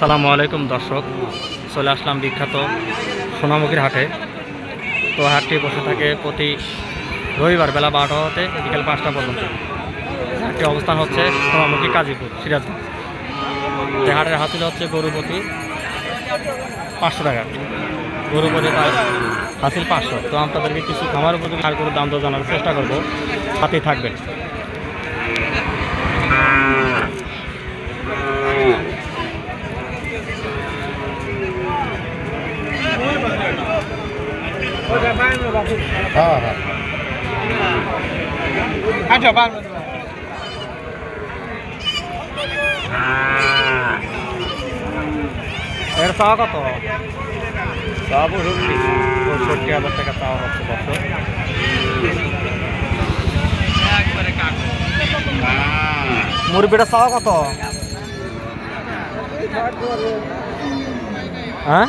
আসসালামু আলাইকুম দর্শক, চলে আসলাম বিখ্যাত সোনামুখীর হাটে। তো হাটটি বসে থাকে প্রতি রবিবার বেলা 12টা হতে বিকেল 5টা পর্যন্ত। হাটটি অবস্থান হচ্ছে সোনামুখী কাজীপুর, সিরাজগঞ্জ। এই হাটের হাসিল হচ্ছে গরু প্রতি 500 টাকা, গরু প্রতি হাসিল 500। তো আপনাদেরকে কিছু খামার উপযোগী আর করে দাম দর জানার চেষ্টা করবো, সাথেই থাকবেন। এর চাওয়া কত? 65,000 টাকা চাওয়া হচ্ছে দর্শক। মুরগিটা চাওয়া কত? হ্যাঁ,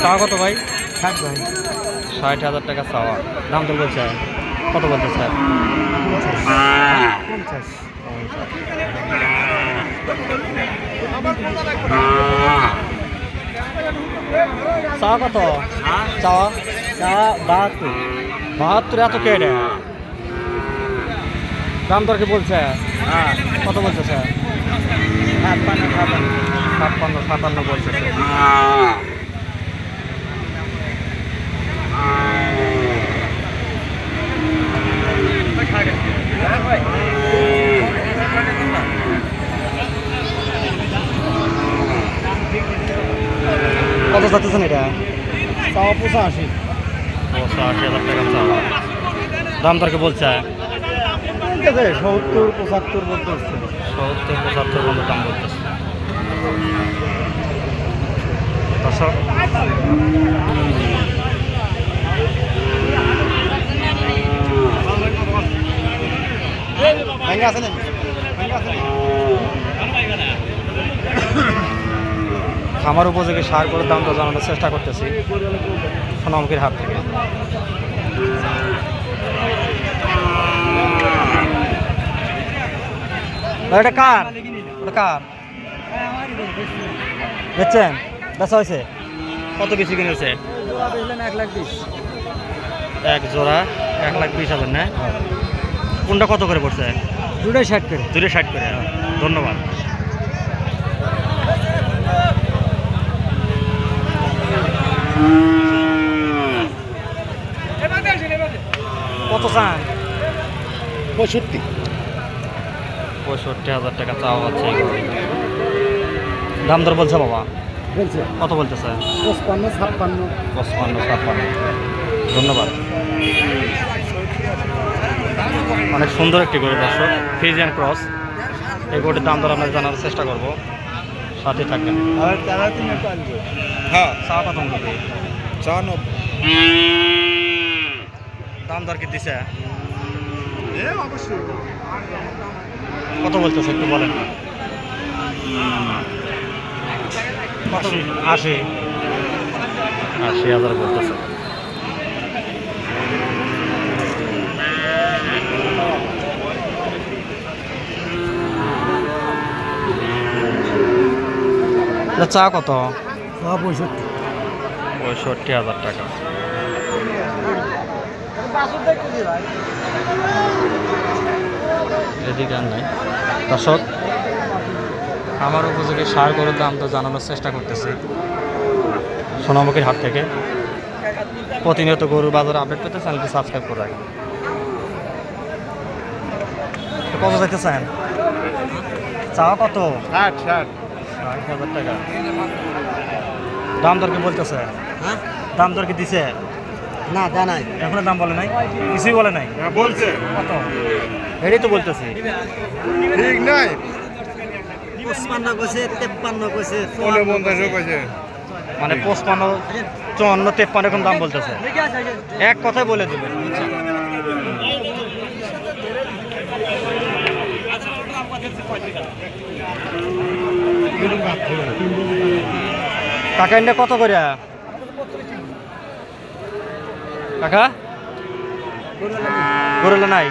চাওয়া কত ভাই? 60,000 টাকা চাওয়া। দাম তো বলছে কত বলতে স্যার? 50। চাওয়া কত? চাওয়া 72। এত কে রে? দাম দর কি বলছে? কত বলছে স্যার? 57 বলছে। কত চাচ্ছেন এটা? চাওয়া 85,000 টাকা চাওয়া। দাম দরকে বলছে 70-75 বলতেছে। 70-75 পর্যন্ত দাম বলতেছে দর্শক। খামার উপযোগী সার করে দামটা জানানোর চেষ্টা করতেছি সোনামুখীর হাট থেকে। এটা কার? দেখছেন বেচা হয়েছে? কত কিছু কিনেছে? 1,20,000। এক জোড়া 1,20,000 না? কোনটা কত করে পড়ছে? 2টাই 60 করে। 2টাই 60 করে। ধন্যবাদ। কত চান? 65,000 টাকা চাওয়া হচ্ছে। দাম দর বলছে বাবা? বলছে। কত বলতেছে? 55-56। ধন্যবাদ। অনেক সুন্দর একটি গরু দর্শক, ফ্রিজিয়ান ক্রস। এই গরুটির দাম দর আমরা জানার চেষ্টা করবো, সাথে থাকবেন। হ্যাঁ, চা কত? 90। দাম দর কি দিছে? কত বলতেছে একটু বলেন। 80,000 বলতেছে। চা কত? 65,000 টাকা। এদিকে আর নাই দর্শক। আমার উপযোগী সার গরুর দাম তো জানানোর চেষ্টা করতেছি সোনামুখীর হাট থেকে। প্রতিনিয়ত গরুর বাজারে আপডেট পেতে চ্যানেলটি সাবস্ক্রাইব করে রাখেন। কত চাইতেছেন? চাওয়া কত? 60,000 টাকা। দাম দর কি বলতেছে? দাম দর কি দিছে? না, জানাই এখনো দাম বলে নাই, কিছুই বলে নাই। বলছে কত? এটাই তো বলতেছি। ঠিক নাই, 55 কইছে, 53 কইছে, 49 কইছে। মানে 55, 54, 53 এরকম দাম বলতেছে। এক কথাই বলে দিবেন। কাকা ইন্ডা কত করে? কাকা গরুলা নাই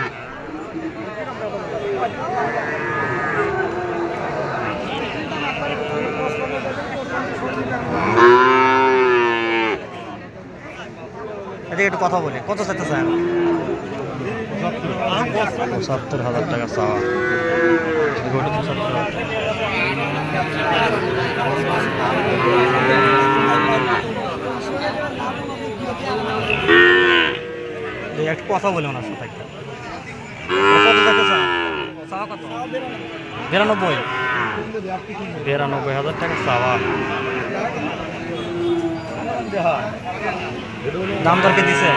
এদিকে একটু কথা বলি কত চাইতেছেন ৭৫,০০০ টাকা চাওয়া গরুটা ৭৫,০০০ একটু কথা বলি ওনার সাথে একটা কত চাইতেছেন চাওয়া কত ৯২,৯২,০০০ টাকা চাওয়া দাম দরকে দিছে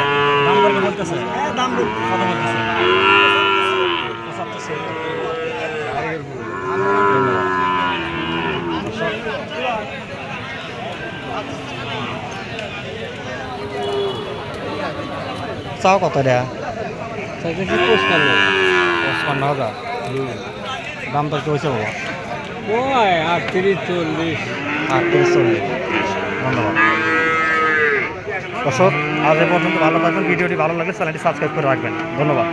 দাম দরকে বলতেছে দাম কত বলতেছে চাও কত দেয়া ৫৫,০০০ দাম দর কি হয়েছে বাবা ৩৮-৪০ 38-40 ধন্যবাদ দর্শক আজ এ পর্যন্ত ভালো থাকবেন ভিডিওটি ভালো লাগলে চ্যানেলটি সাবস্ক্রাইব করে রাখবেন ধন্যবাদ